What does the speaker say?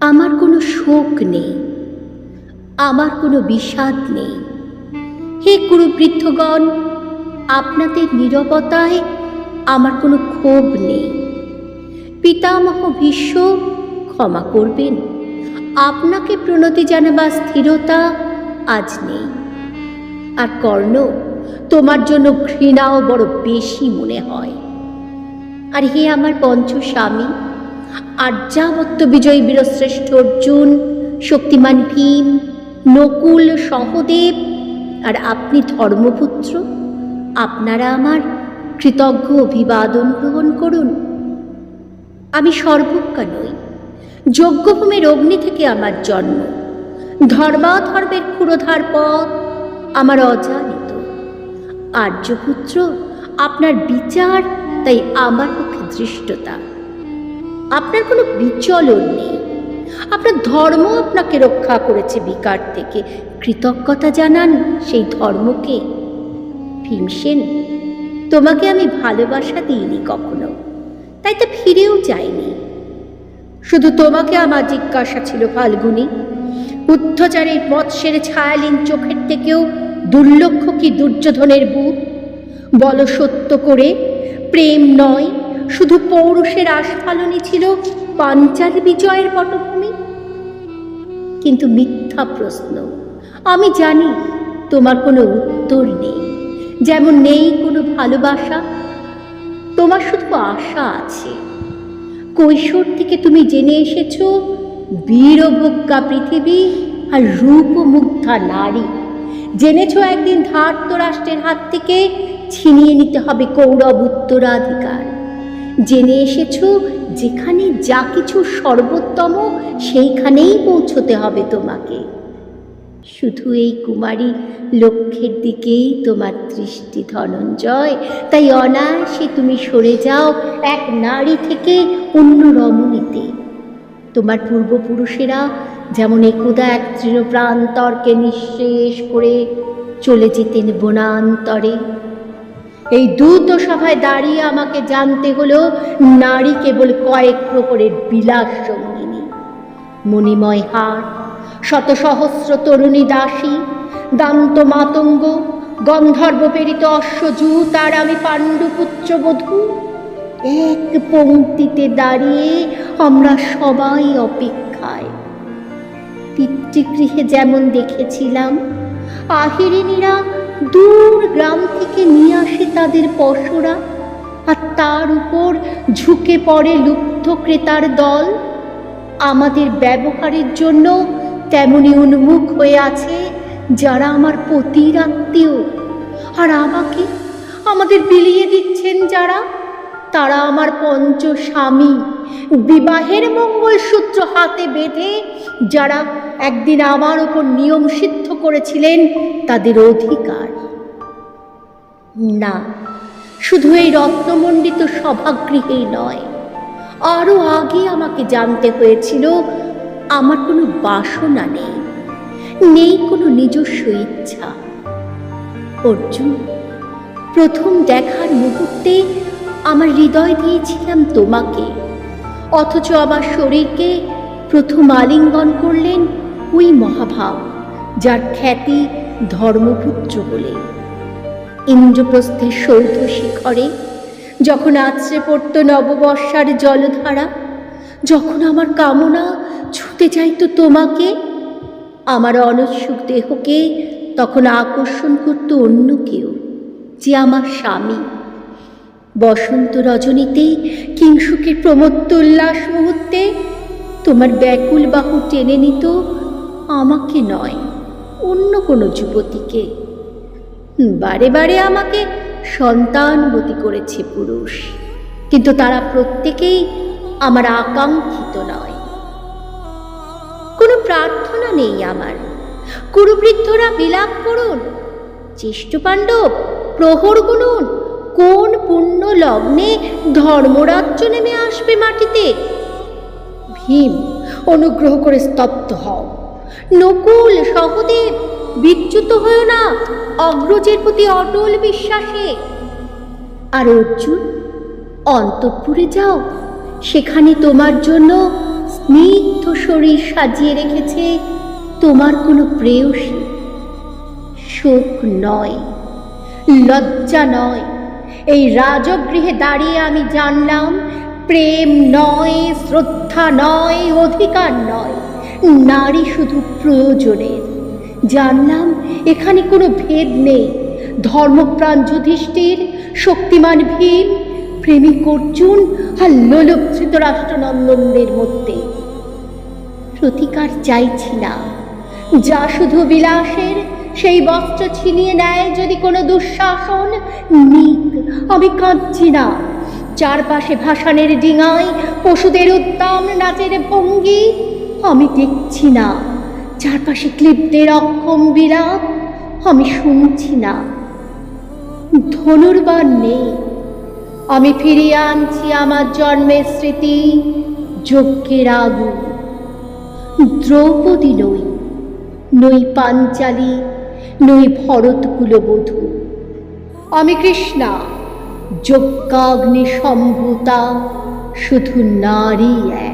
আমার কোনো শোক নেই, আমার কোনো বিষাদ নেই। হে কুরুবৃদ্ধগণ, আপনাদের নীরবতায় আমার কোনো ক্ষোভ নেই। পিতামহ ভীষ্ম, ক্ষমা করবেন, আপনাকে প্রণতি জানাবার স্থিরতা আজ নেই। আর কর্ণ, তোমার জন্য ঘৃণাও বড় বেশি মনে হয়। আর হে আমার পঞ্চস্বামী, আর্যাবত্য বিজয়ী বীরশ্রেষ্ঠ অর্জুন, শক্তিমান ভীম, নকুল, সহদেব আর আপনি ধর্মপুত্র, আপনারা আমার কৃতজ্ঞ অভিবাদন গ্রহণ করুন। আমি সর্বজ্ঞা নই, যজ্ঞভূমির অগ্নি থেকে আমার জন্ম, ধর্মাধর্মের ক্ষুরধার পথ আমার অজানিত। আর্যপুত্র, আপনার বিচার তাই আমার পক্ষে দৃষ্টতা। আপনার কোনো বিচলন নেই, আপনার ধর্ম আপনাকে রক্ষা করেছে বিকার থেকে। কৃতজ্ঞতা জানান সেই ধর্মকে। ভীমসেন, তোমাকে আমি ভালোবাসা দিইনি কখনো, তাই তো ফিরেও যাইনি। শুধু তোমাকে আমার জিজ্ঞাসা ছিল ফাল্গুনী, উদ্ধচারীর মৎস্যের ছায়ালীন চোখের থেকেও দুর্লক্ষ কি দুর্যোধনের বুক? বলো সত্য করে, প্রেম নয়, শুধু পৌরুষের আস্ফালনই ছিল পাঞ্চাল বিজয়ের পটভূমি? কিন্তু মিথ্যা প্রশ্ন। আমি জানি তোমার কোনো উত্তর নেই, যেমন নেই কোনো ভালোবাসা। তোমার শুধু আশা আছে। কৈশোর থেকে তুমি জেনে এসেছ বীরভোগ্যা পৃথিবী আর রূপমুগ্ধা নারী। জেনেছ একদিন ধার্তরাষ্ট্রের হাত থেকে ছিনিয়ে নিতে হবে কৌরব উত্তরাধিকার। জেনে এসেছ যেখানে যা কিছু সর্বোত্তম সেইখানেই পৌঁছতে হবে তোমাকে। শুধু এই কুমারী লক্ষ্যের দিকেই তোমার দৃষ্টি ধনঞ্জয়, তাই অনায়াসে তুমি সরে যাও এক নারী থেকে অন্য রমণীতে। তোমার পূর্বপুরুষেরা যেমন একদা এক তৃণপ্রান্তরকে নিঃশেষ করে চলে যেতেন বনান্তরে, এই দ্রুত সভায় দাঁড়িয়ে আমাকে জানতে হলো নারী কেবল কয়েক প্রহরের বিলাস সঙ্গিনী। মণিময় হার, শত সহস্র তরুণী দাসী, দান্ত মাতঙ্গ, গন্ধর্ব প্রেরিত অশ্বজূত আর আমি পাণ্ডুপুত্র বধূ, এক পংক্তিতে দাঁড়িয়ে আমরা সবাই অপেক্ষায়। পিতৃগৃহে যেমন দেখেছিলাম আহিরিনীরা দূর গ্রাম থেকে নিয়ে আসে তাদের পশরা, আর তার উপর ঝুঁকে পড়ে লুব্ধ ক্রেতার দল, আমাদের ব্যবহারের জন্য তেমনি উন্মুখ হয়ে আছে যারা আমার পতির আত্মীয়। আর আমাকে আমাদের বিলিয়ে দিচ্ছেন যারা, তারা আমার পঞ্চস্বামী, বিবাহের মঙ্গলসূত্র হাতে বেঁধে যারা একদিন আমার ওপর নিয়ম সিদ্ধ করেছিলেন তাদের অধিকার। না, শুধু এই রত্নমণ্ডিত সভাগৃহেই নয়, আরো আগে আমাকে জানতে হয়েছিল আমার কোনো বাসনা নেই, নেই কোনো নিজস্ব ইচ্ছা। অর্জুন, প্রথম দেখার মুহূর্তে আমার হৃদয় দিয়েছিলাম তোমাকে, অথচ আমার শরীরকে প্রথম আলিঙ্গন করলেন ওই মহাভাব যার খ্যাতি ধর্মপুত্র বলে। ইন্দ্রপ্রস্থের সৌধ শিখরে যখন আছড়ে পড়ত নববর্ষার জলধারা, যখন আমার কামনা ছুঁতে চাইত তোমাকে, আমার অনৎসুক দেহকে তখন আকর্ষণ করত অন্য কেউ, যে আমার স্বামী। বসন্ত রজনীতে কিংসুকের প্রমত্ত উল্লাস মুহূর্তে তোমার ব্যাকুল বাহু টেনে নিত আমাকে নয়, অন্য কোনো যুবতীকে। বারে বারে আমাকে সন্তানবতী করেছে পুরুষ, কিন্তু তারা প্রত্যেকেই আমার আকাঙ্ক্ষিত নয়। কোনো প্রার্থনা নেই আমার। কুরুবৃদ্ধরা বিলাপ করুন, জ্যেষ্ঠ পাণ্ডব প্রহর গুনুন, কোন পুণ্য লগ্নে ধর্মরাজ্য নেমে আসবে মাটিতে। ভীম, অনুগ্রহ করে স্তব্ধ হও। নকুল, সহদেব, বিচ্যুত হয়েও না অগ্রজের প্রতি অটল বিশ্বাসে। আর অর্জুন, অন্তঃপুরে যাও, সেখানে তোমার জন্য স্নিগ্ধ শরীর সাজিয়ে রেখেছে তোমার কোনো প্রেয়সী। শোক নয়, লজ্জা নয়, এই রাজগৃহে দাঁড়িয়ে আমি জানলাম প্রেম নয়, শ্রদ্ধা নয়, অধিকার নয়, নারী শুধু প্রয়োজনের। জানলাম এখানে কোনো ভেদ নেই, ধর্মপ্রাণ যুধিষ্ঠির, শক্তিমান ভীম, প্রেমিক অর্জুন আর লোলুপ ধৃতরাষ্ট্রনন্দনদের মধ্যে। প্রতিকার চাইছি না, যা শুধু বিলাসের, সেই বস্ত্র ছিনিয়ে নেয় যদি কোনো দুঃশাসন, নিক, আমি কাঁদছি না। চারপাশে ভাসানের ডিঙায় পশুদের উদ্দাম নাচের ভঙ্গি, আমি দেখছি না। চারপাশে ক্লিপ্তের অক্ষম বিলাপ, আমি শুনছি না। ধনুর্বাণ নেই, আমি ফিরিয়ে আনছি আমার জন্মের স্মৃতি, যজ্ঞের আগুন। দ্রৌপদী নই, নই পাঞ্চালী, নই ভরত কুলবধূ, আমি কৃষ্ণা, যজ্ঞাগ্নি সম্ভূতা, শুধু নারী এক।